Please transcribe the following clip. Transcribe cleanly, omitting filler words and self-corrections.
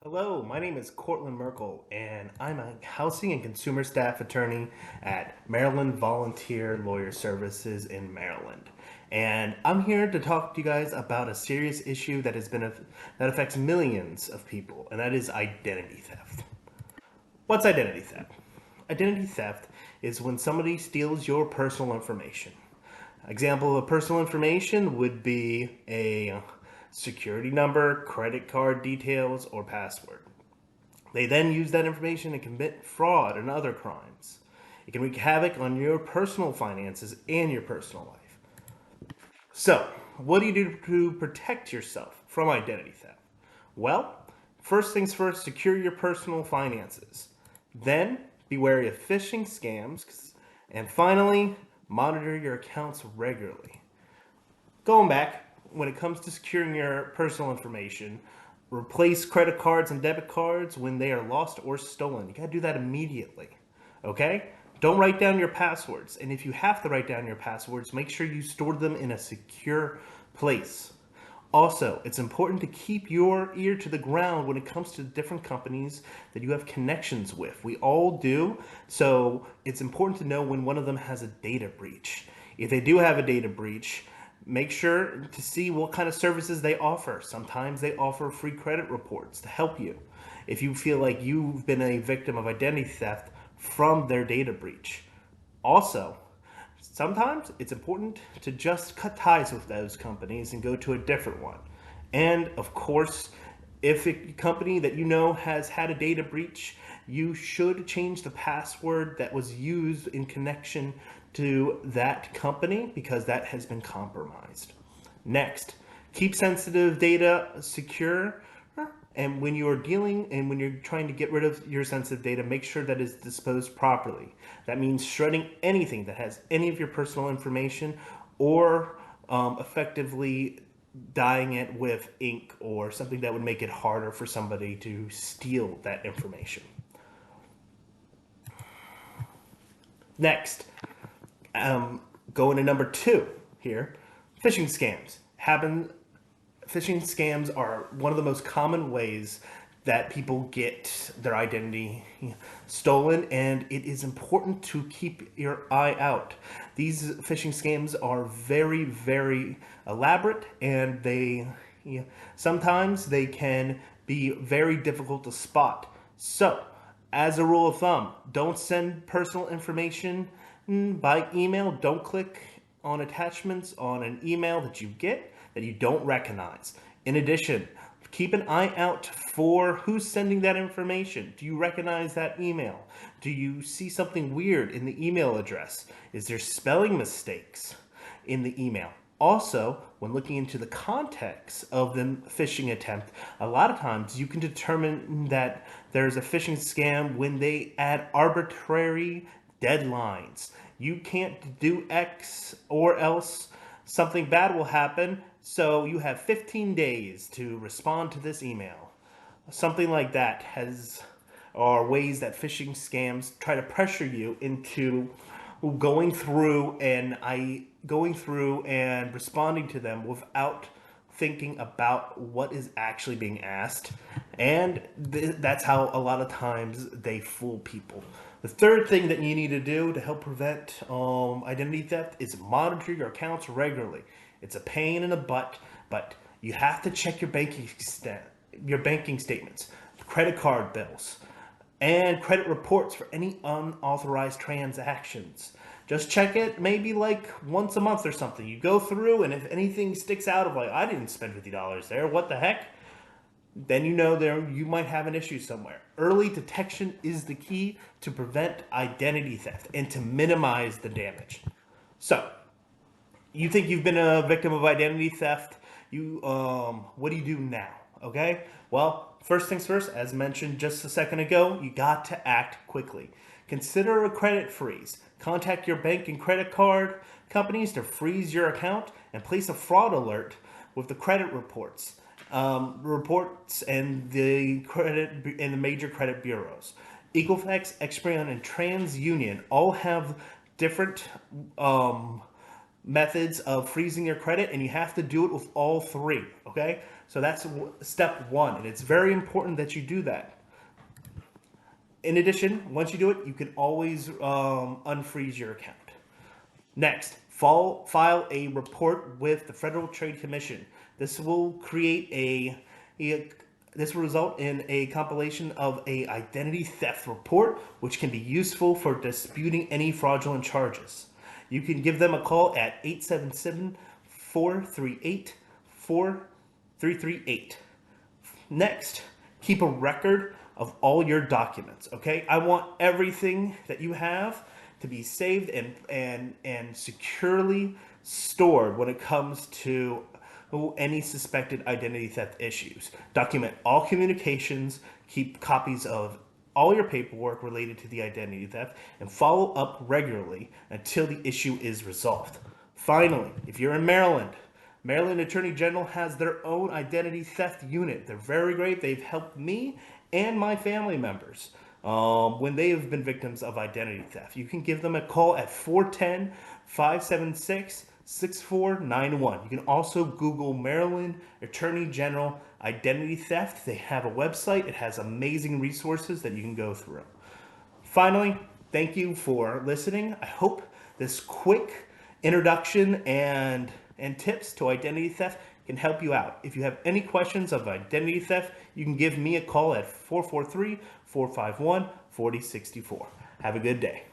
Hello, my name is Courtland Merkel, and I'm a housing and consumer staff attorney at Maryland Volunteer Lawyer Services in Maryland. And I'm here to talk to you guys about a serious issue that affects millions of people, and that is identity theft. What's identity theft? Identity theft is when somebody steals your personal information. Example of personal information would be a security number, credit card details, or password. They then use that information to commit fraud and other crimes. It can wreak havoc on your personal finances and your personal life. So, what do you do to protect yourself from identity theft? Well, first things first, secure your personal finances. Then, be wary of phishing scams. And finally, monitor your accounts regularly. Going back, when it comes to securing your personal information, replace credit cards and debit cards when they are lost or stolen. You gotta do that immediately. Okay? Don't write down your passwords. And if you have to write down your passwords, make sure you store them in a secure place. Also, it's important to keep your ear to the ground when it comes to different companies that you have connections with. We all do, so it's important to know when one of them has a data breach. If they do have a data breach, make sure to see what kind of services they offer. Sometimes they offer free credit reports to help you if you feel like you've been a victim of identity theft from their data breach. Also, sometimes it's important to just cut ties with those companies and go to a different one. And of course, if a company that you know has had a data breach, you should change the password that was used in connection to that company because that has been compromised. Next, keep sensitive data secure. And when you're trying to get rid of your sensitive data, make sure that it's disposed properly. That means shredding anything that has any of your personal information or effectively dyeing it with ink or something that would make it harder for somebody to steal that information. Next, going to number 2 here, phishing scams happen. Phishing scams are one of the most common ways that people get their identity stolen, and it is important to keep your eye out. These phishing scams are very, very elaborate, and sometimes they can be very difficult to spot. So, as a rule of thumb, don't send personal information by email. Don't click on attachments on an email that you get that you don't recognize. In addition, keep an eye out for who's sending that information. Do you recognize that email? Do you see something weird in the email address? Is there spelling mistakes in the email? Also, when looking into the context of the phishing attempt, a lot of times you can determine that there's a phishing scam when they add arbitrary deadlines. You can't do X or else something bad will happen, so you have 15 days to respond to this email. Something like that are ways that phishing scams try to pressure you into going through and responding to them without thinking about what is actually being asked, and that's how a lot of times they fool people. The third thing that you need to do to help prevent identity theft is monitor your accounts regularly. It's a pain in the butt, but you have to check your banking statements, credit card bills, and credit reports for any unauthorized transactions. Just check it maybe like once a month or something. You go through, and if anything sticks out of like, I didn't spend $50 there, what the heck? Then you know there you might have an issue somewhere. Early detection is the key to prevent identity theft and to minimize the damage. So, you think you've been a victim of identity theft? What do you do now? Okay? Well, first things first, as mentioned just a second ago, you got to act quickly. Consider a credit freeze. Contact your bank and credit card companies to freeze your account and place a fraud alert with the credit reports. And the major credit bureaus. Equifax, Experian, and TransUnion all have different methods of freezing your credit, and you have to do it with all three. Okay, So that's step one, and it's very important that you do that. In addition, once you do it, you can always unfreeze your account. Next, file a report with the Federal Trade Commission. This will create this will result in a compilation of a identity theft report, which can be useful for disputing any fraudulent charges. You can give them a call at 877-438-4338. Next, keep a record of all your documents, okay? I want everything that you have to be saved and securely stored when it comes to any suspected identity theft issues. Document all communications, keep copies of all your paperwork related to the identity theft, and follow up regularly until the issue is resolved. Finally, if you're in Maryland Attorney General has their own identity theft unit. They're very great. They've helped me and my family members when they have been victims of identity theft. You can give them a call at 410-576-6491. You can also Google Maryland Attorney General identity theft. They have a website. It has amazing resources that you can go through. Finally, thank you for listening. I hope this quick introduction and tips to identity theft can help you out. If you have any questions of identity theft, you can give me a call at 443-451-4064. Have a good day.